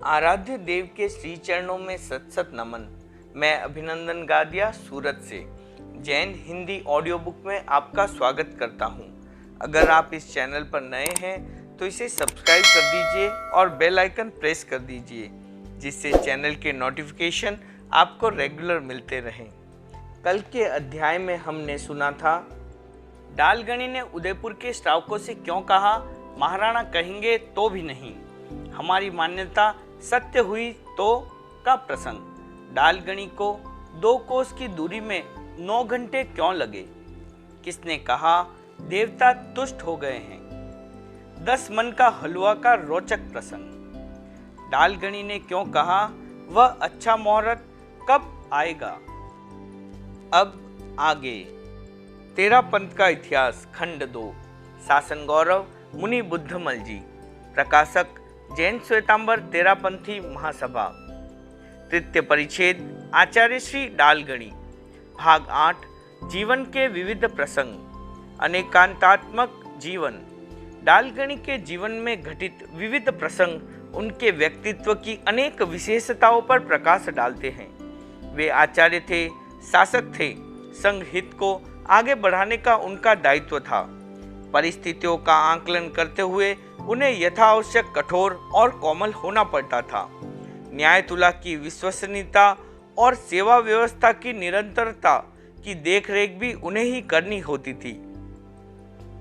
आराध्य देव के श्री चरणों में सत सत नमन। मैं अभिनंदन गादिया सूरत से जैन हिंदी ऑडियो बुक में आपका स्वागत करता हूं। अगर आप इस चैनल पर नए हैं तो इसे सब्सक्राइब कर दीजिए और बेल आइकन प्रेस कर दीजिए, जिससे चैनल के नोटिफिकेशन आपको रेगुलर मिलते रहें। कल के अध्याय में हमने सुना था, डालगणी ने उदयपुर के श्रावकों से क्यों कहा, महाराणा कहेंगे तो भी नहीं, हमारी मान्यता सत्य हुई तो का प्रसंग। डालगणी को 2 कोस की दूरी में 9 घंटे क्यों लगे, किसने कहा देवता तुष्ट हो गए हैं। 10 मन का हलवा का रोचक प्रसंग। डालगणी ने क्यों कहा वह अच्छा मुहूर्त कब आएगा। अब आगे। 13 पंथ का इतिहास खंड 2। शासन गौरव मुनि बुद्धमल जी। प्रकाशक जैन श्वेतांबर 13 पंथी महासभा। तृतीय परिच्छेद आचार्य श्री डालगणी। भाग 8 जीवन के विविध प्रसंग। अनेकांतात्मक जीवन। डालगणी के जीवन में घटित विविध प्रसंग उनके व्यक्तित्व की अनेक विशेषताओं पर प्रकाश डालते हैं। वे आचार्य थे, शासक थे, संघ हित को आगे बढ़ाने का उनका दायित्व था। परिस्थितियों का आकलन करते हुए उन्हें यथावश्यक कठोर और कोमल होना पड़ता था। न्यायतुला की विश्वसनीयता और सेवा व्यवस्था की निरंतरता की देखरेख भी उन्हें ही करनी होती थी।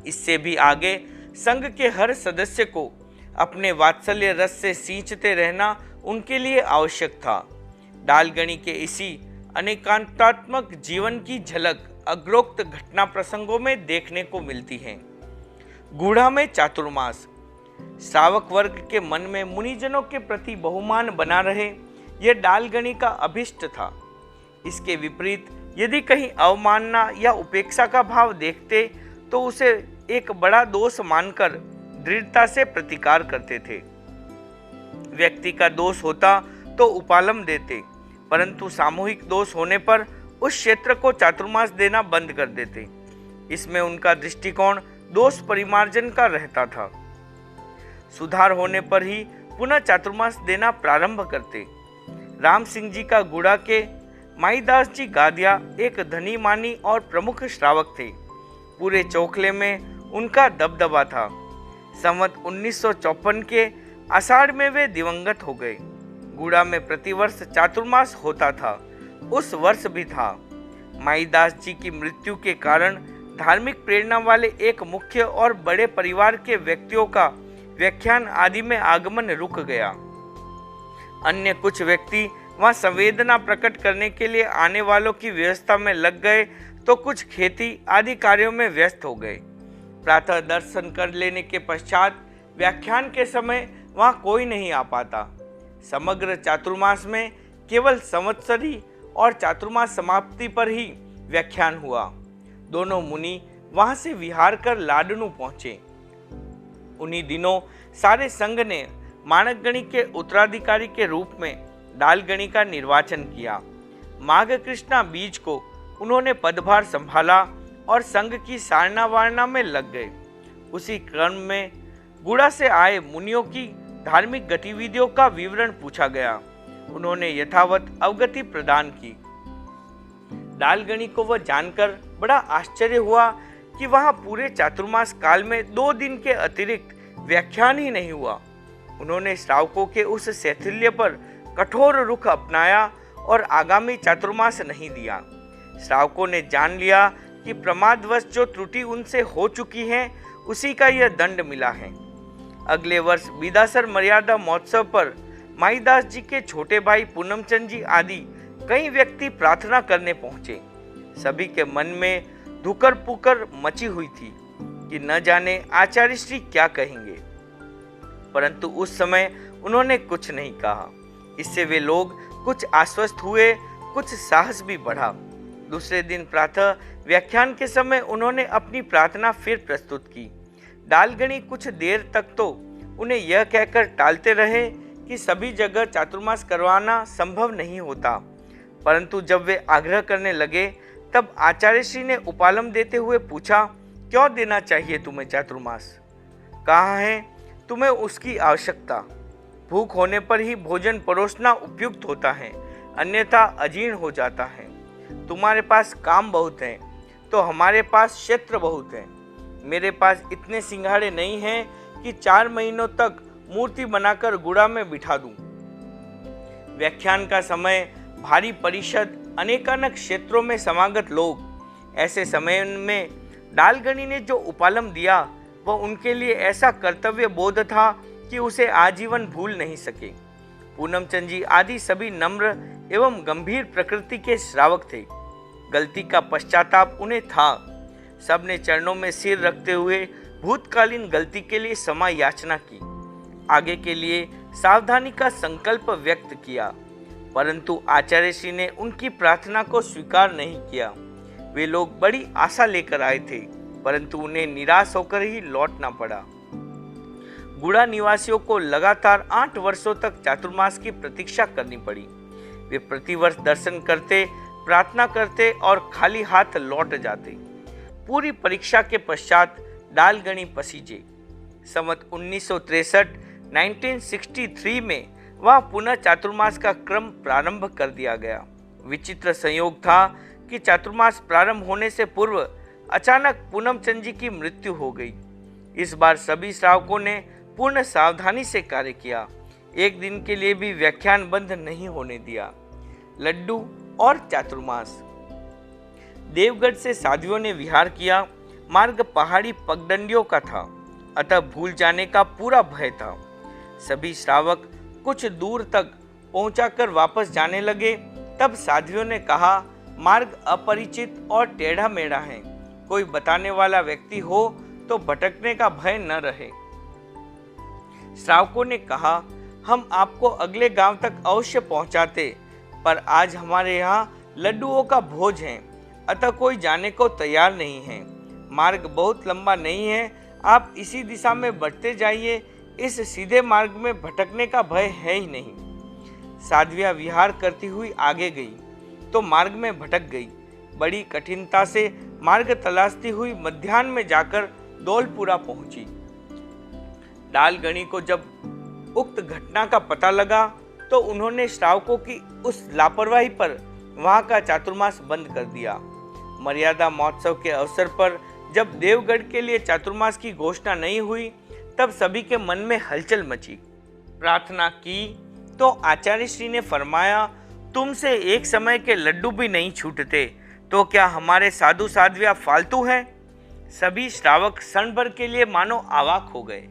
इससे भी आगे संघ के हर सदस्य को अपने वात्सल्य रस से सींचते रहना उनके लिए आवश्यक था। डालगणी के इसी अनेकांतात्मक जीवन की झलक अग्रोक्त घटना प्रसंगों में देखने को मिलती है। गूढ़ा में चातुर्मास। श्रावक वर्ग के मन में मुनिजनों के प्रति बहुमान बना रहे, यह डालगणी का अभिष्ट था। इसके विपरीत यदि कहीं अवमानना या उपेक्षा का भाव देखते तो उसे एक बड़ा दोष मानकर दृढ़ता से प्रतिकार करते थे। व्यक्ति का दोष होता तो उपालम देते, परंतु सामूहिक दोष होने पर उस क्षेत्र को चातुर्मास देना बंद कर देते। इसमें उनका दृष्टिकोण दोष परिमार्जन का रहता था। सुधार होने पर ही पुनः चातुर्मास देना प्रारंभ करते। राम सिंह जी का गुड़ा के माईदास जी गादिया एक धनी मानी और प्रमुख श्रावक थे। पूरे चौखले में उनका दबदबा था। संवत 1954 के आषाढ़ में वे दिवंगत हो गए। गुड़ा में प्रतिवर्ष चातुर्मास होता था, उस वर्ष भी था। माईदास जी की मृत्यु के कारण धार्मिक प्रेरणा वाले एक मुख्य और बड़े परिवार के व्यक्तियों का व्याख्यान आदि में आगमन रुक गया। अन्य कुछ व्यक्ति वहां संवेदना प्रकट करने के लिए आने वालों की व्यवस्था में लग गए तो कुछ खेती आदि कार्यों में व्यस्त हो गए। प्रातः दर्शन कर लेने के पश्चात व्याख्यान के समय वहां कोई नहीं आ पाता। समग्र चातुर्मास में केवल संवत्सरी और चातुर्मास समाप्ति पर ही व्याख्यान हुआ। दोनों मुनि वहां से विहार कर लाडनू पहुंचे। उन्हीं दिनों सारे संघ ने माणकगणी के उत्तराधिकारी के रूप में डालगणी का निर्वाचन किया। माघ कृष्णा बीज को उन्होंने पदभार संभाला और संघ की सारना वारना में लग गए। उसी क्रम में गुड़ा से आए मुनियों की धार्मिक गतिविधियों का विवरण पूछा गया। उन्होंने यथावत अवगति प्रदान की। डालगणी को वह जानकर बड़ा आश्चर्य हुआ कि वहां पूरे चातुर्मास काल में 2 दिन के अतिरिक्त व्याख्यान ही नहीं हुआ। उन्होंने श्रावकों के उस शैथिल्य पर कठोर रुख अपनाया और आगामी चातुर्मास नहीं दिया। श्रावकों ने जान लिया कि प्रमादवश जो त्रुटि उनसे हो चुकी है उसी का यह दंड मिला है। अगले वर्ष बिदासर मर्यादा महोत्सव पर माईदास जी के छोटे भाई पूनमचंद जी आदि कई व्यक्ति प्रार्थना करने पहुंचे। सभी के मन में धुकर पुकर मची हुई थी कि न जाने आचार्य श्री क्या कहेंगे, परंतु उस समय उन्होंने कुछ नहीं कहा। इससे वे लोग कुछ आश्वस्त हुए, कुछ साहस भी बढ़ा। दूसरे दिन प्रातः व्याख्यान के समय उन्होंने अपनी प्रार्थना फिर प्रस्तुत की। डालगणी कुछ देर तक तो उन्हें यह कहकर टालते रहे कि सभी जगह चातुर्मास करवाना संभव नहीं होता, परंतु जब वे आग्रह करने लगे तब आचार्य श्री ने उपालम देते हुए पूछा, क्यों देना चाहिए तुम्हें चातुर्मास, कहाँ है तुम्हें उसकी आवश्यकता। भूख होने पर ही भोजन परोसना उपयुक्त होता है, अन्यथा अजीर्ण हो जाता है। तुम्हारे पास काम बहुत है तो हमारे पास क्षेत्र बहुत है। मेरे पास इतने सिंघाड़े नहीं हैं कि 4 महीनों तक मूर्ति बनाकर गुड़ा में बिठा दूं। व्याख्यान का समय, भारी परिषद, अनेकानेक क्षेत्रों में समागत लोग। ऐसे समय में डालगनी ने जो उपालम दिया वह उनके लिए ऐसा कर्तव्य बोध था कि उसे आजीवन भूल नहीं सके। पूनमचंद जी आदि सभी नम्र एवं गंभीर प्रकृति के श्रावक थे। गलती का पश्चाताप उन्हें था। सबने चरणों में सिर रखते हुए भूतकालीन गलती के लिए क्षमा याचना की, आगे के लिए सावधानी का संकल्प व्यक्त किया, परंतु आचार्य श्री ने उनकी प्रार्थना को स्वीकार नहीं किया। वे लोग बड़ी आशा लेकर आए थे, परंतु उन्हें निराश होकर ही लौटना पड़ा। गुड़ा निवासियों को लगातार 8 वर्षों तक चातुर्मास की प्रतीक्षा करनी पड़ी। वे प्रतिवर्ष दर्शन करते, प्रार्थना करते और खाली हाथ लौट जाते। पूरी परीक्षा के पश्चात डालगनी पसीजे। संवत 1963 में वह पुनः चातुर्मास का क्रम प्रारंभ कर दिया गया। विचित्र संयोग था कि चातुर्मास प्रारंभ होने से पूर्व अचानक पूनमचंद जी की मृत्यु हो गई। इस बार सभी श्रावकों ने पूर्ण सावधानी से कार्य किया, एक दिन के लिए भी व्याख्यान बंद नहीं होने दिया। लड्डू और चातुर्मास। देवगढ़ से साधुओं ने विहार किया। मार्ग पहाड़ी पगडंडियों का था, अतः भूल जाने का पूरा भय था। सभी श्रावक कुछ दूर तक पहुंचाकर वापस जाने लगे। तब साधुओं ने कहा, मार्ग अपरिचित और टेढ़ा मेढ़ा है, कोई बताने वाला व्यक्ति हो तो भटकने का भय न रहे। श्रावकों ने कहा, हम आपको अगले गांव तक अवश्य पहुंचाते, पर आज हमारे यहाँ लड्डुओं का भोज है, अतः कोई जाने को तैयार नहीं है। मार्ग बहुत लंबा नहीं है, आप इसी दिशा में बढ़ते जाइए, इस सीधे मार्ग में भटकने का भय है ही नहीं। साध्वियाँ विहार करती हुई आगे गई तो मार्ग में भटक गई। बड़ी कठिनता से मार्ग तलाशती हुई मध्याह्न में जाकर दौलपुरा पहुंची। डालगनी को जब उक्त घटना का पता लगा तो उन्होंने श्रावकों की उस लापरवाही पर वहां का चातुर्मास बंद कर दिया। मर्यादा महोत्सव के अवसर पर जब देवगढ़ के लिए चातुर्मास की घोषणा नहीं हुई, तब सभी के मन में हलचल मची। प्रार्थना की तो आचार्य श्री ने फरमाया, तुमसे एक समय के लड्डू भी नहीं छूटते, तो क्या हमारे साधु साध्वियाँ फालतू हैं? सभी श्रावक क्षण भर के लिए मानो अवाक हो गए।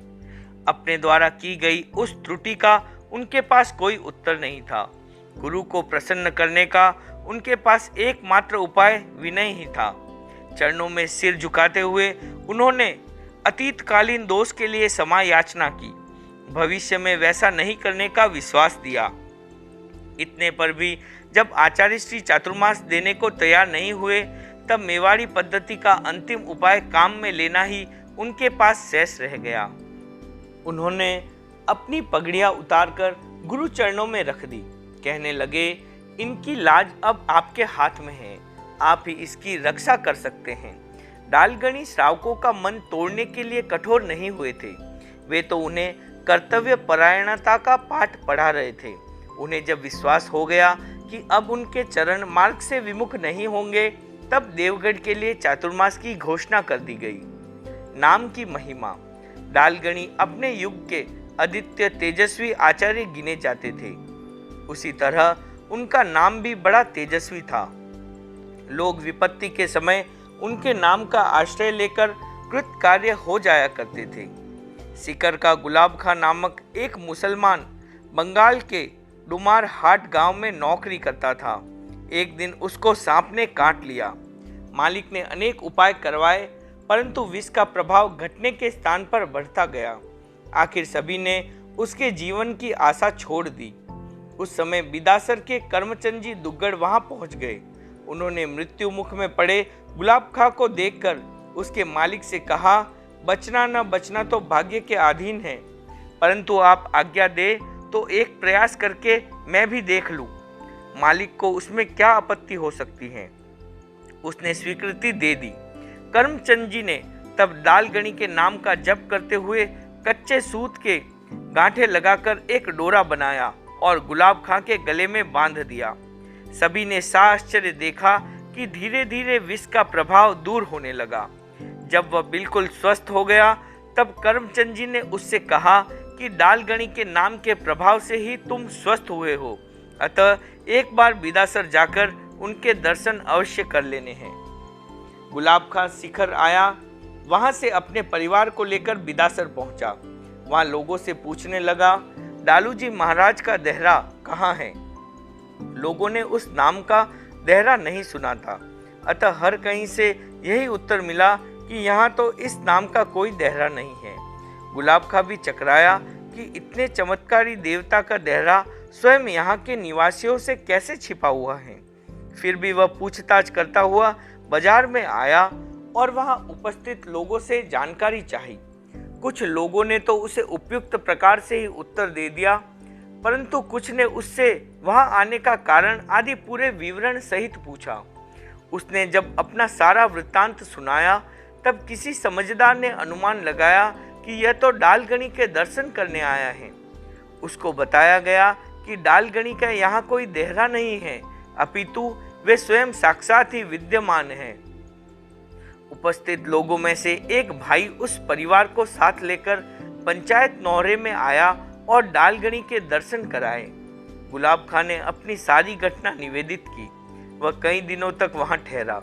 अपने द्वारा की गई उस त्रुटि का उनके पास कोई उत्तर नहीं था। गुरु को प्रसन्न करने का उनके पास एकमात्र उपाय विनय ही था। चरणों में सिर झुकाते हुए उन्होंने अतीतकालीन दोष के लिए क्षमा याचना की, भविष्य में वैसा नहीं करने का विश्वास दिया। इतने पर भी जब आचार्य श्री चातुर्मास देने को तैयार नहीं हुए, तब मेवाड़ी पद्धति का अंतिम उपाय काम में लेना ही उनके पास शेष रह गया। उन्होंने अपनी पगड़ियां उतारकर गुरु चरणों में रख दी। कहने लगे, इनकी लाज अब आपके हाथ में है, आप ही इसकी रक्षा कर सकते हैं। डालगनी श्रावकों का मन तोड़ने के लिए कठोर नहीं हुए थे, वे तो उन्हें कर्तव्य परायणता का पाठ पढ़ा रहे थे। उन्हें जब विश्वास हो गया कि अब उनके चरण मार्ग से विमुख नहीं होंगे, तब देवगढ़ के लिए चातुर्मास की घोषणा कर दी गई। नाम की महिमा। डालगनी अपने युग के आदित्य तेजस्वी आचार्य गिने जाते थे, उसी तरह उनका नाम भी बड़ा तेजस्वी था। लोग विपत्ति के समय उनके नाम का आश्रय लेकर कृत कार्य हो जाया करते थे। सिकर का गुलाब खां नामक एक मुसलमान बंगाल के डुमार हाट गांव में नौकरी करता था। एक दिन उसको सांप ने काट लिया। मालिक ने अनेक उपाय करवाए, परंतु विष का प्रभाव घटने के स्थान पर बढ़ता गया। आखिर सभी ने उसके जीवन की आशा छोड़ दी। उस समय बिदासर के कर्मचंद जी दुग्गड़ वहां पहुंच गए। उन्होंने मृत्यु मुख में पड़े गुलाब खां को देखकर उसके मालिक से कहा, बचना न बचना तो भाग्य के अधीन है, परंतु आप आज्ञा दे तो एक प्रयास करके मैं भी देख लूं। मालिक को उसमें क्या आपत्ति हो सकती है। उसने स्वीकृति दे दी। कर्मचंद जी ने तब डालगनी के नाम का जप करते हुए कच्चे सूत के गांठें लगाकर एक डोरा बनाया और गुलाब खां के गले में बांध दिया। सभी ने साश्चर्य देखा कि धीरे धीरे विष का प्रभाव दूर होने लगा। जब वह बिल्कुल स्वस्थ हो गया तब करमचंद जी ने उससे कहा कि डालगणी के नाम के प्रभाव से ही तुम स्वस्थ हुए हो, अतः एक बार बिदासर जाकर उनके दर्शन अवश्य कर लेने हैं। गुलाब खां शिखर आया, वहां से अपने परिवार को लेकर बिदासर पहुंचा। वहां लोगों से पूछने लगा, डालू जी महाराज का देहरा कहाँ है? लोगों ने उस नाम का देहरा नहीं सुना था, अतः हर कहीं से यही उत्तर मिला कि यहाँ तो इस नाम का कोई देहरा नहीं है। गुलाब खां भी चकराया कि इतने चमत्कारी देवता का देहरा स्वयं यहाँ के निवासियों से कैसे छिपा हुआ है। फिर भी वह पूछताछ करता हुआ बाजार में आया और वहां उपस्थित लोगों से जानकारी चाही। कुछ लोगों ने तो उसे उपयुक्त प्रकार से ही उत्तर दे दिया, परंतु कुछ ने उससे वहां आने का कारण आदि पूरे विवरण सहित पूछा। उसने जब अपना सारा वृत्तांत सुनाया तब किसी समझदार ने अनुमान लगाया कि यह तो डालगणी के दर्शन करने आया है। उसको बताया गया कि डालगणी का यहाँ कोई देहरा नहीं है, अपितु वे स्वयं साक्षात ही विद्यमान हैं। उपस्थित लोगों में से एक भाई उस परिवार को साथ लेकर पंचायत नौहरे में आया और डालगणी के दर्शन कराए। गुलाब खां ने अपनी सारी घटना निवेदित की। वह कई दिनों तक वहां ठहरा,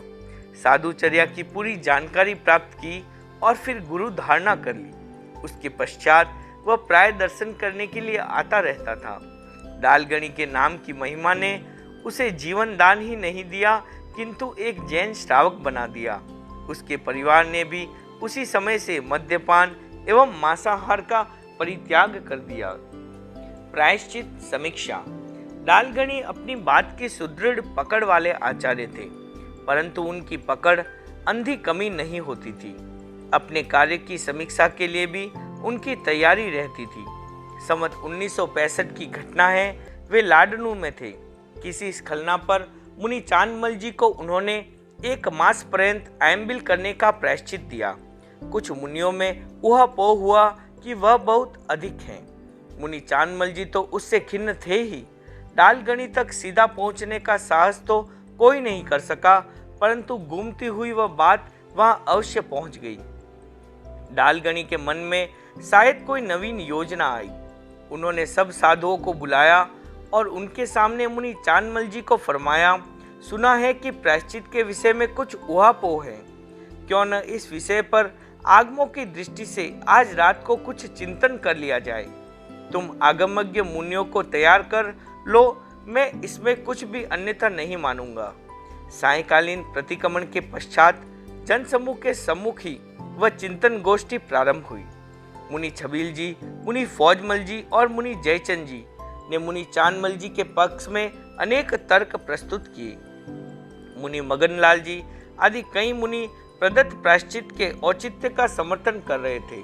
साधुचर्या की पूरी जानकारी प्राप्त की और फिर गुरु धारणा कर ली। उसके पश्चात वह प्राय दर्शन करने के लिए आता रहता था। डालगणी के नाम की महिमा ने उसे जीवन दान ही नहीं दिया, किंतु एक जैन श्रावक बना दिया। उसके परिवार ने भी उसी समय से मद्यपान एवं मांसाहार का परित्याग कर दिया। प्रायश्चित समीक्षा। डालगणी अपनी बात की सुदृढ़ पकड़ वाले आचार्य थे, परंतु उनकी पकड़ अंधी कमी नहीं होती थी। अपने कार्य की समीक्षा के लिए भी उनकी तैयारी रहती थी। संवत 1965 की घटना है, वे लाडनू में थे। किसी स्खलना पर मुनि चांदमल जी को उन्होंने 1 मास पर्यंत आयम्बिल करने का प्रायश्चित दिया। कुछ मुनियों में ऊहापोह हुआ कि वह बहुत अधिक है। मुनि चांदमल जी तो उससे खिन्न थे ही। डालगणी तक सीधा पहुंचने का साहस तो कोई नहीं कर सका, परंतु घूमती हुई वह बात वहां अवश्य पहुंच गई। डालगणी के मन में शायद कोई नवीन योजना आई। उन्होंने सब साधुओं को बुलाया और उनके सामने मुनि चांदमल जी को फरमाया, सुना है कि प्रायश्चित के विषय में कुछ ऊहापोह है, क्यों न इस विषय पर आगमों की दृष्टि से आज रात को कुछ चिंतन कर लिया जाए। तुम आगमज्ञ मुनियों को तैयार कर लो, मैं इसमें कुछ भी अन्यथा नहीं मानूंगा। सायंकालीन प्रतिक्रमण के पश्चात जनसमूह के सम्मुख ही वह चिंतन गोष्ठी प्रारंभ हुई। मुनि छबील जी, मुनि फौजमल जी और मुनि जयचंद जी ने मुनि चांदमल जी के पक्ष में अनेक तर्क प्रस्तुत किए। मुनि मगनलाल जी आदि कई मुनि प्रदत्त प्रायश्चित के औचित्य का समर्थन कर रहे थे।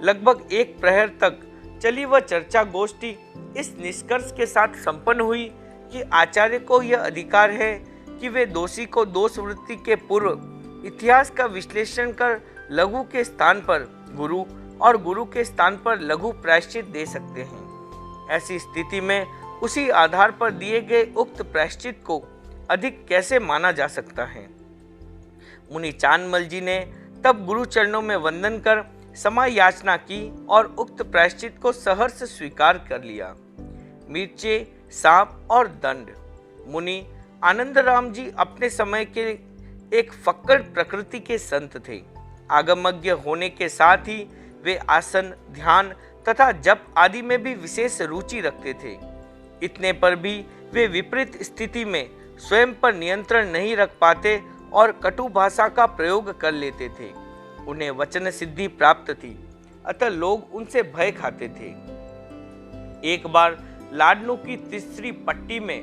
लगभग 1 प्रहर तक चली वह चर्चा गोष्ठी इस निष्कर्ष के साथ संपन्न हुई कि आचार्य को यह अधिकार है कि वे दोषी को दोष वृत्ति के पूर्व इतिहास का विश्लेषण कर लघु के स्थान पर गुरु और गुरु के स्थान पर लघु प्रायश्चित दे सकते हैं। ऐसी स्थिति में उसी आधार पर दिए गए उक्त प्रायश्चित को अधिक कैसे माना जा सकता है। मुनि चांदमल जी ने तब गुरु चरणों में वंदन कर क्षमा याचना की और उक्त प्रायश्चित को सहर्ष स्वीकार कर लिया। मिर्चे, सांप और दंड। मुनि आनंदराम जी अपने समय के एक फक्कड़ प्रकृति के संत थे। आगमज्ञ होने के साथ ही वे आसन, ध्यान तथा जप आदि में भी विशेष रुचि रखते थे। इतने पर भी वे विपरीत स्थिति में स्वयं पर नियंत्रण नहीं रख पाते और कटु भाषा का प्रयोग कर लेते थे। उन्हें वचन सिद्धि प्राप्त थी, अतः लोग उनसे भय खाते थे। एक बार लाडनू की तीसरी पट्टी में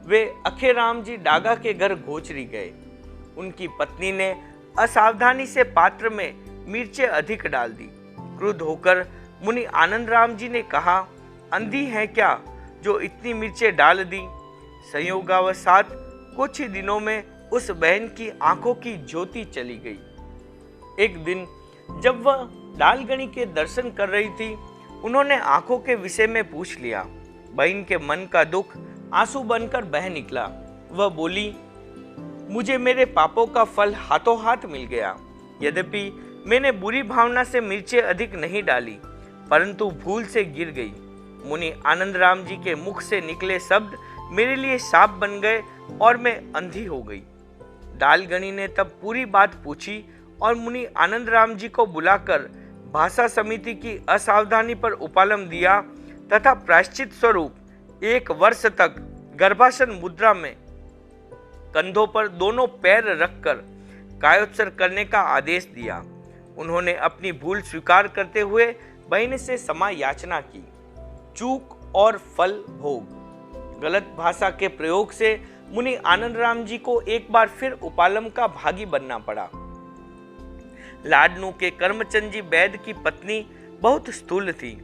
वे अखेराम जी डागा के घर गोचरी गए। उनकी पत्नी ने असावधानी से पात्र में मिर्चें अधिक डाल दी। क्रुद्ध होकर मुनि आनंद राम जी ने कहा, अंधी है क्या जो इतनी मिर्चें डाल दी? संयोगावसात कुछ ही दिनों में उस बहन की आंखों की ज्योति चली गई। एक दिन जब वह डालगणी के दर्शन कर रही थी उन्होंने आंखों के विषय में पूछ लिया। बहन के मन का दुख आंसू बनकर बह निकला। वह बोली, मुझे मेरे पापों का फल हाथों हाथ मिल गया। यद्यपि मैंने बुरी भावना से मिर्चें अधिक नहीं डाली, परंतु भूल से गिर गई। मुनि आनंद राम जी के मुख से निकले शब्द मेरे लिए शाप बन गए और मैं अंधी हो गई। डालगणी ने तब पूरी बात पूछी और मुनि आनंद राम जी को बुलाकर भाषा समिति की असावधानी पर उपालम दिया तथा प्रायश्चित स्वरूप 1 वर्ष तक गर्भासन मुद्रा में कंधों पर दोनों पैर रखकर कायोत्सर्ग करने का आदेश दिया। उन्होंने अपनी भूल स्वीकार करते हुए बहन से क्षमा याचना की। चूक और फल भोग। गलत भाषा के प्रयोग से मुनि आनंद राम जी को एक बार फिर उपालम का भागी बनना पड़ा। लाडनू के कर्मचंद जी वैद्य की पत्नी बहुत स्थूल थी।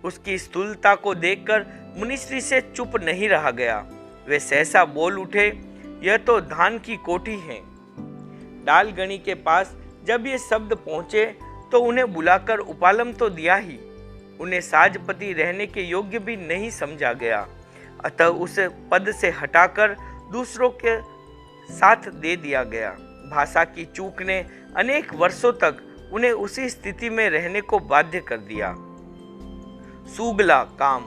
उसकी स्थूलता को देखकर मुनिश्री से चुप नहीं रहा गया। वे सहसा बोल उठे, यह तो धान की कोठी है। डालगणी के पास जब ये शब्द पहुंचे तो उन्हें बुलाकर उपालम तो दिया ही, उन्हें साजपति रहने के योग्य भी नहीं समझा गया। अतः उसे पद से हटाकर दूसरों के साथ दे दिया गया। भाषा की चूक ने अनेक वर्षों तक उन्हें उसी स्थिति में रहने को बाध्य कर दिया। सूगला काम।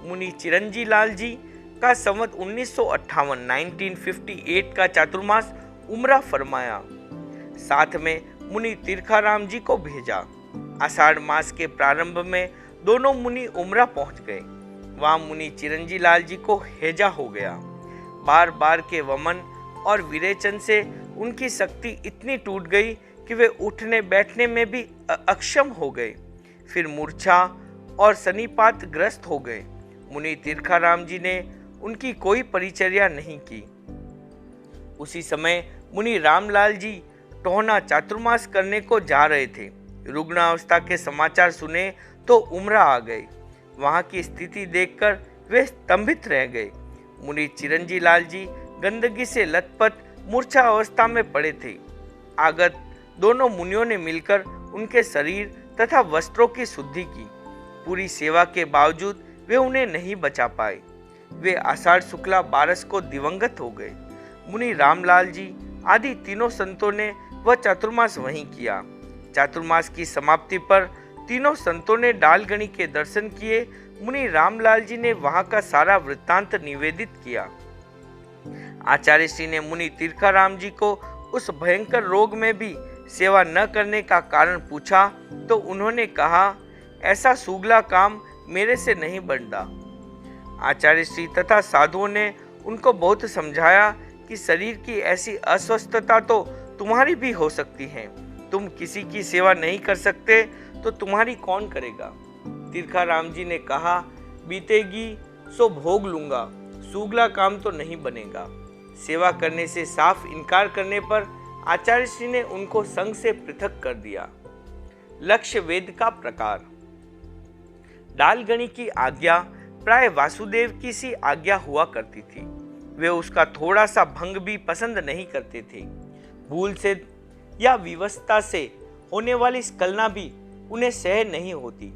मुनि चिरंजी लाल जी का संवत 1958 का चातुर्मास उम्रा फरमाया। साथ में मुनि तीर्थाराम जी को भेजा। आषाढ़ मास के प्रारंभ में दोनों मुनि उम्रा पहुंच गए। वहां मुनि चिरंजी लाल जी को हैजा हो गया। बार बार के वमन और विरेचन से उनकी शक्ति इतनी टूट गई कि वे उठने बैठने में भी अक्षम हो गए। फिर मूर्छा और शनिपात ग्रस्त हो गए। मुनि तीर्थाराम जी ने उनकी कोई परिचर्या नहीं की। उसी समय मुनि रामलाल जी टोहना चातुर्मास करने को जा रहे थे। रुग्णावस्था के समाचार सुने तो उमरा आ गए। वहां की स्थिति देखकर वे स्तंभित रह गए। मुनि चिरंजी लाल जी गंदगी से लथपथ मूर्छा अवस्था में पड़े थे। आगत दोनों मुनियों ने मिलकर उनके शरीर तथा वस्त्रों की शुद्धि की। पूरी सेवा के बावजूद वे उन्हें नहीं बचा पाए। वे आषाढ़ शुक्ला 12 को दिवंगत हो गए। मुनि रामलाल जी आदि तीनों संतों ने वह चातुर्मास वहीं किया। चातुर्मास की समाप्ति पर तीनों संतों ने डालगणी के दर्शन किए। मुनि रामलाल जी ने वहां का सारा वृत्तांत निवेदित किया। आचार्य श्री ने मुनि तीर्थाराम जी को उस भयंकर रोग में भी सेवा न करने का कारण पूछा तो उन्होंने कहा, ऐसा सुगला काम मेरे से नहीं बनता। आचार्य श्री तथा साधुओं ने उनको बहुत समझाया कि शरीर की ऐसी अस्वस्थता तो तुम्हारी भी हो सकती है। तुम किसी की सेवा नहीं कर सकते तो तुम्हारी कौन करेगा। तीर्थाराम जी ने कहा, बीतेगी सो भोग लूंगा, सुगला काम तो नहीं बनेगा। सेवा करने से साफ इनकार करने पर आचार्य श्री ने उनको संघ से पृथक कर दिया। लक्ष्य वेद का प्रकार। डालगणी की आज्ञा प्राय वासुदेव की सी आज्ञा हुआ करती थी। वे उसका थोड़ा सा भंग भी पसंद नहीं करते थे। भूल से या विवशता से होने वाली स्खलना भी उन्हें सहन नहीं होती।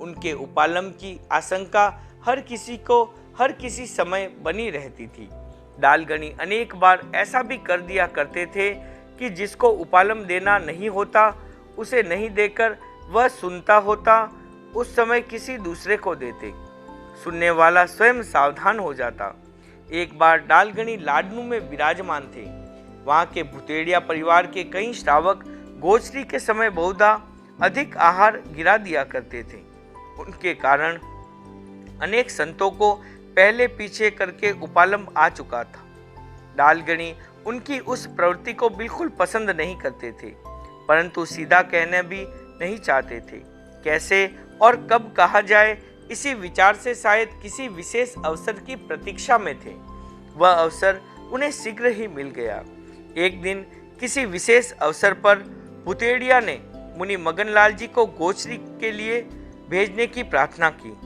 उनके उपालम की आशंका हर किसी को हर किसी समय बनी रहती थी। डालगणी अनेक बार ऐसा भी कर दिया करते थे कि जिसको उपालम देना नहीं होता उसे नहीं देकर वह सुनता होता उस समय किसी दूसरे को देते। सुनने वाला स्वयं सावधान हो जाता। एक बार डालगणी लाडनू में विराजमान थे। वहां के भुतेड़िया परिवार के कई श्रावक गोचरी के समय बहुधा अधिक आहार गिरा दिया करते थे। उनके कारण अनेक संतों को पहले पीछे करके उपालम आ चुका था। डालगणी उनकी उस प्रवृत्ति को बिल्कुल पसंद नहीं करते थे, परंतु सीधा कहना भी नहीं चाहते थे। कैसे और कब कहा जाए, इसी विचार से शायद किसी विशेष अवसर की प्रतीक्षा में थे। वह अवसर उन्हें शीघ्र ही मिल गया। एक दिन किसी विशेष अवसर पर भुतेड़िया ने मुनि मगनलाल जी को गोचरी के लिए भेजने की प्रार्थना की।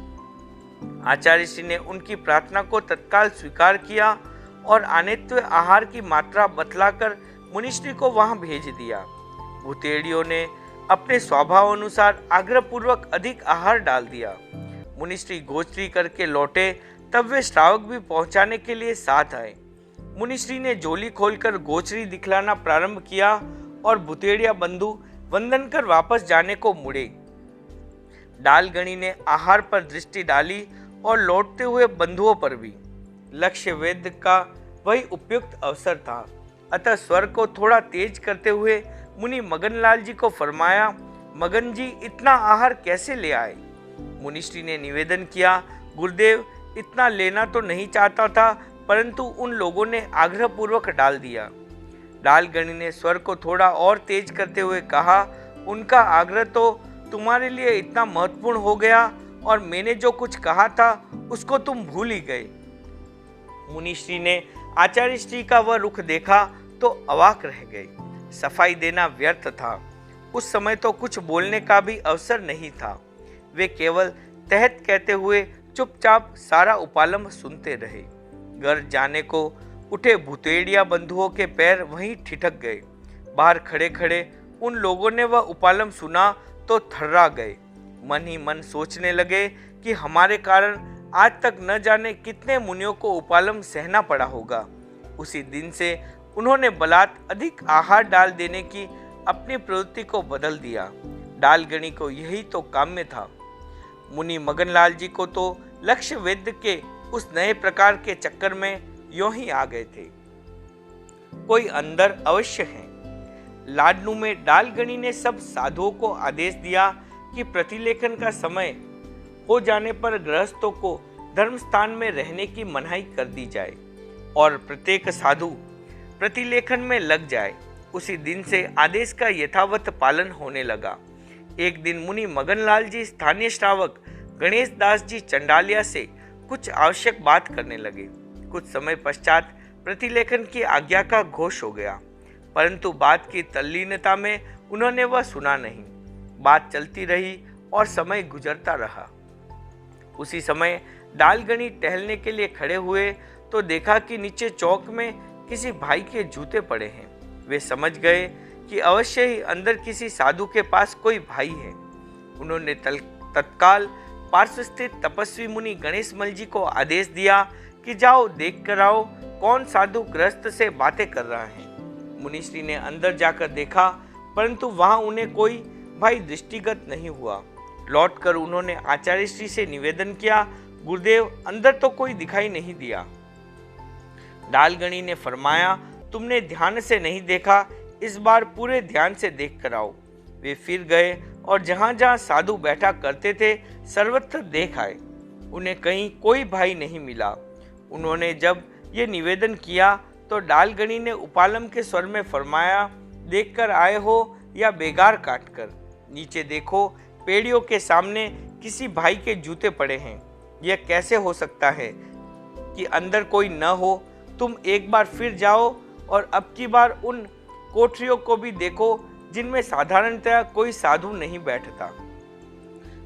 आचार्य श्री ने उनकी प्रार्थना को तत्काल स्वीकार किया और आनेत्व आहार की मात्रा बतलाकर मुनिश्री को वहां भेज दिया। भुतेड़ियों ने अपने स्वभाव अनुसार आग्रहपूर्वक अधिक आहार डाल दिया। मुनिश्री गोचरी करके लौटे तब वे श्रावक भी पहुंचाने के लिए साथ आए। मुनिश्री ने झोली खोलकर गोचरी दिखलाना प्रारंभ किया और भुतेड़िया बंधु वंदन कर वापस जाने को मुड़े। डालगणी ने आहार पर दृष्टि डाली और लौटते हुए बंधुओं पर भी। लक्ष्य वेद का वही उपयुक्त अवसर था, अतः स्वर को थोड़ा तेज करते हुए मुनि मगनलाल जी को फरमाया, मगन जी इतना आहार कैसे ले आए? मुनिश्री ने निवेदन किया, गुरुदेव इतना लेना तो नहीं चाहता था, परंतु उन लोगों ने आग्रहपूर्वक डाल दिया। डालगणी ने स्वर को थोड़ा और तेज करते हुए कहा, उनका आग्रह तो तुम्हारे लिए इतना महत्वपूर्ण हो गया और मैंने जो कुछ कहा था उसको तुम भूल ही गए। मुनिश्री ने आचार्य श्री का वह रुख देखा तो अवाक रह गए। सफाई देना व्यर्थ था। उस समय तो कुछ बोलने का भी अवसर नहीं था। वे केवल तहत कहते हुए चुपचाप सारा उपालंब सुनते रहे। घर जाने को उठे भुतेड़िया बंधुओं के पैर वहीं ठिठक गए। बाहर खड़े खड़े उन लोगों ने वह उपालंब सुना तो थर्रा गए। मन ही मन सोचने लगे कि हमारे कारण आज तक न जाने कितने मुनियों को उपालंब सहना पड़ा होगा। उसी दिन से उन्होंने बलात् अधिक आहार डाल देने की अपनी प्रवृत्ति को बदल दिया। डालगणी को यही तो काम्य था। मुनि मगनलाल जी को तो लक्ष्य वेद के उस नए प्रकार के चक्कर में यों ही आ गए थे। कोई अंदर अवश्य है। लाडनू में डालगणी ने सब साधुओं को आदेश दिया कि प्रतिलेखन का समय हो जाने पर गृहस्थों को धर्म स्थान में रहने की मनाही कर दी जाए और प्रत्येक साधु प्रतिलेखन में लग जाए। उसी दिन से आदेश का यथावत पालन होने लगा। एक दिन मुनि मगनलाल जी स्थानीय श्रावक गणेश दास जी चंडालिया से कुछ आवश्यक बात करने लगे। कुछ समय पश्चात प्रतिलेखन की आज्ञा का घोष हो गया, परंतु बात की तल्लीनता में उन्होंने वह सुना नहीं। बात चलती रही और समय गुजरता रहा। उसी समय डालगणी टहलने के लिए खड़े हुए तो देखा कि नीचे चौक में किसी भाई के जूते पड़े हैं। वे समझ गए कि अवश्य ही अंदर किसी साधु के पास कोई भाई है। उन्होंने तत्काल पार्श्व स्थित तपस्वी मुनि गणेश मल जी को आदेश दिया कि जाओ देख कर आओ कौन साधु गृहस्थ से बातें कर रहा है। मुनिश्री ने अंदर जाकर देखा, परंतु वहां उन्हें कोई भाई दृष्टिगत नहीं हुआ। लौटकर उन्होंने आचार्य श्री से निवेदन किया, गुरुदेव अंदर तो कोई दिखाई नहीं दिया। डालगणी ने फरमाया, तुमने ध्यान से नहीं देखा, इस बार पूरे ध्यान से देख कर आओ। वे फिर गए और जहां जहां साधु बैठा करते थे सर्वत्र देख आए। उन्हें कहीं कोई भाई नहीं मिला। उन्होंने जब ये निवेदन किया तो डालगणी ने उपालम के स्वर में फरमाया, देख कर आए हो या बेगार काट कर? नीचे देखो, पेड़ियों के सामने किसी भाई के जूते पड़े हैं। यह कैसे हो सकता है कि अंदर कोई न हो? तुम एक बार फिर जाओ और अब की बार उन कोठरियों को भी देखो जिनमें साधारणतया कोई साधु नहीं बैठता।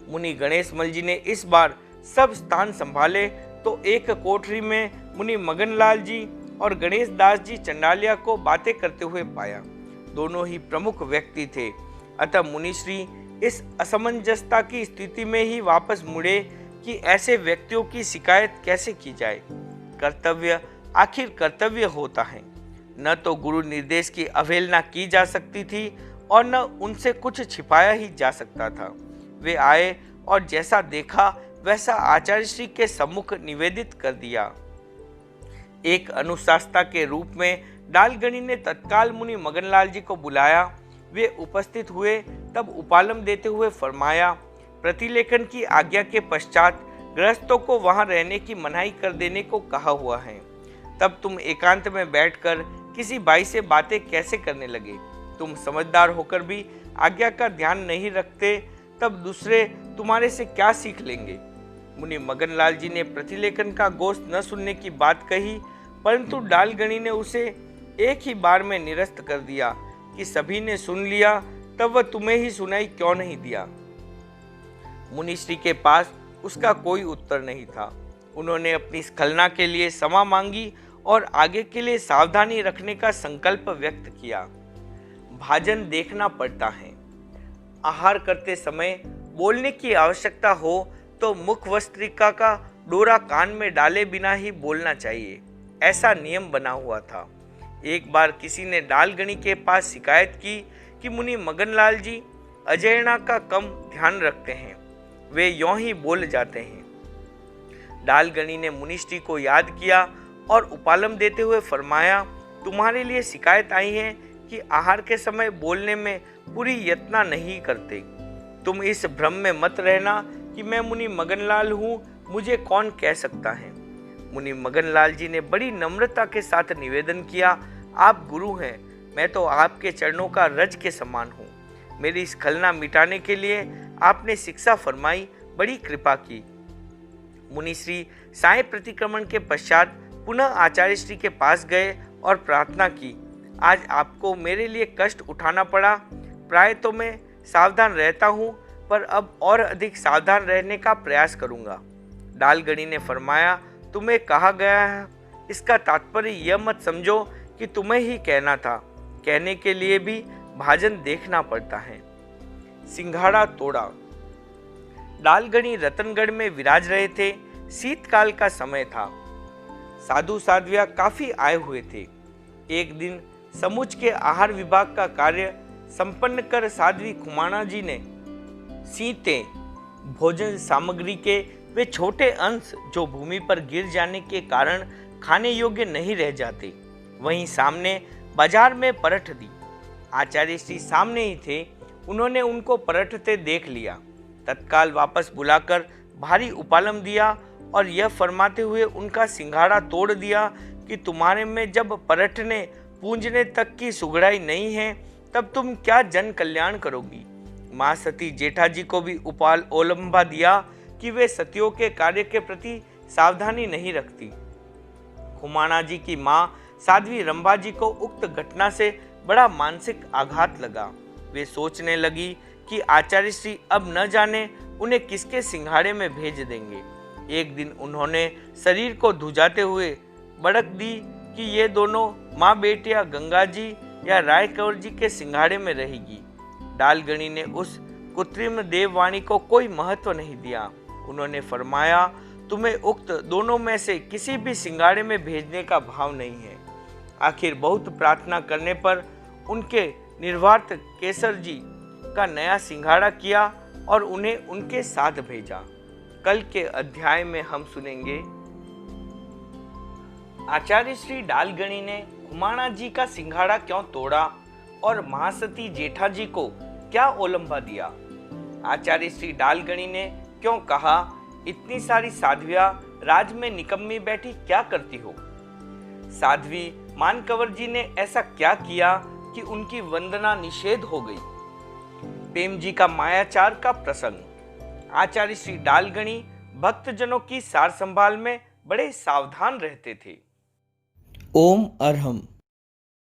मुनि गणेश मल जी ने इस बार सब स्थान संभाले तो एक कोठरी में मुनि मगनलाल जी और गणेश दास जी चंडालिया को बातें करते हुए पाया। दोनों ही प्रमुख व्यक्ति थे, अतः मुनिश्री इस असमंजसता की स्थिति में ही वापस मुड़े कि ऐसे व्यक्तियों की शिकायत कैसे की जाए। कर्तव्य आखिर कर्तव्य होता है। न तो गुरु निर्देश की अवहेलना की जा सकती थी और न उनसे कुछ छिपाया ही जा सकता था। वे आए और जैसा देखा वैसा आचार्य श्री के सम्मुख निवेदित कर दिया। एक अनुशास्ता के रूप में डालगणी ने तत्काल मुनि मगनलाल जी को बुलाया। वे उपस्थित हुए तब उपालम देते हुए फरमाया, प्रतिलेखन की आज्ञा के पश्चात गृहस्थों को वहां रहने की मनाही कर देने को कहा हुआ है। तब तुम एकांत में बैठकर किसी भाई से बातें कैसे करने लगे? तुम समझदार होकर भी आज्ञा का ध्यान नहीं रखते, तब दूसरे तुम्हारे से क्या सीख लेंगे? मुनि मगनलाल जी ने प्रतिलेखन का गोष्ठ न सुनने की बात कही, परंतु डालगणी ने उसे एक ही बार में निरस्त कर दिया कि सभी ने सुन लिया, तब वह तुम्हें ही सुनाई क्यों नहीं दिया? मुनिश्री के पास उसका कोई उत्तर नहीं था। उन्होंने अपनी स्खलना के लिए क्षमा मांगी और आगे के लिए सावधानी रखने का संकल्प व्यक्त किया। भाजन देखना पड़ता है। आहार करते समय बोलने की आवश्यकता हो तो मुखवस्त्रिका का डोरा कान में डाले बिना ही बोलना चाहिए, ऐसा नियम बना हुआ था। एक बार किसी ने डालगणी के पास शिकायत की कि मुनि मगनलाल जी अजयणा का कम ध्यान रखते हैं, वे यों ही बोल जाते हैं। डालगणी ने मुनिश्री को याद किया और उपालम देते हुए फरमाया, तुम्हारे लिए शिकायत आई है कि आहार के समय बोलने में पूरी यत्ना नहीं करते। तुम इस भ्रम में मत रहना कि मैं मुनि मगनलाल हूँ, मुझे कौन कह सकता है। मुनि मगनलाल जी ने बड़ी नम्रता के साथ निवेदन किया, आप गुरु हैं, मैं तो आपके चरणों का रज के समान हूँ। मेरी स्खलना मिटाने के लिए आपने शिक्षा फरमाई, बड़ी कृपा की। मुनिश्री साय प्रतिक्रमण के पश्चात पुनः आचार्य श्री के पास गए और प्रार्थना की, आज आपको मेरे लिए कष्ट उठाना पड़ा। प्राय तो मैं सावधान रहता हूँ, पर अब और अधिक सावधान रहने का प्रयास करूँगा। डालगणी ने फरमाया, तुम्हें कहा गया है, इसका तात्पर्य यह मत समझो कि तुम्हें ही कहना था, कहने के लिए भी भाजन देखना पड़ता है। सिंघाड़ा तोड़ा। डालगणी रतनगढ़ में विराज रहे थे। शीतकाल का समय था। साधु साध्विया काफी आए हुए थे। एक दिन समुच के आहार विभाग का कार्य संपन्न कर साध्वी खुमाणा जी ने सीते भोजन सामग्री के वे छोटे अंश जो भूमि पर गिर जाने के कारण खाने योग्य नहीं रह जाते, वहीं सामने बाजार में परठ दी। आचार्य श्री सामने ही थे, उन्होंने उनको परठते देख लिया, तत्काल वापस बुलाकर भारी उपालम दिया और यह फरमाते हुए उनका सिंघाड़ा तोड़ दिया कि तुम्हारे में जब परठने पूंजने तक की सुगड़ाई नहीं है, तब तुम क्या जन कल्याण करोगी। माँ सती जेठा जी को भी उपाल ओलंबा दिया कि वे सतियों के कार्य के प्रति सावधानी नहीं रखती। खुमाणा जी की माँ साध्वी रंभा जी को उक्त घटना से बड़ा मानसिक आघात लगा। वे सोचने लगी कि आचार्य श्री अब न जाने उन्हें किसके सिंघाड़े में भेज देंगे। एक दिन उन्होंने शरीर को धुजाते हुए बड़क दी कि ये दोनों माँ बेटियां गंगा जी या राय कंवर जी के सिंघाड़े में रहेगी। डालगणी ने उस कृत्रिम देववाणी को कोई महत्व नहीं दिया। उन्होंने फरमाया, तुम्हें उक्त दोनों में से किसी भी सिंघाड़े में भेजने का भाव नहीं है। आखिर बहुत प्रार्थना करने पर उनके निर्वार्थ केसर जी का नया सिंघाड़ा किया और उन्हें उनके साथ भेजा। कल के अध्याय में हम सुनेंगे आचार्य श्री डालगणी ने खुमाणा जी का सिंघाड़ा क्यों तोड़ा और महासती जेठा जी को क्या ओलंबा दिया। आचार्य श्री डालगणी ने क्यों कहा, इतनी सारी साध्वियां राज में निकम्मी बैठी क्या करती हो। साध्वी मानकवर जी ने ऐसा क्या किया कि उनकी वंदना निषेध हो गई। प्रेम जी का मायाचार का प्रसंग। आचार्य श्री डालगणी भक्तजनों की सार संभाल में बड़े सावधान रहते थे। ओम अरहम।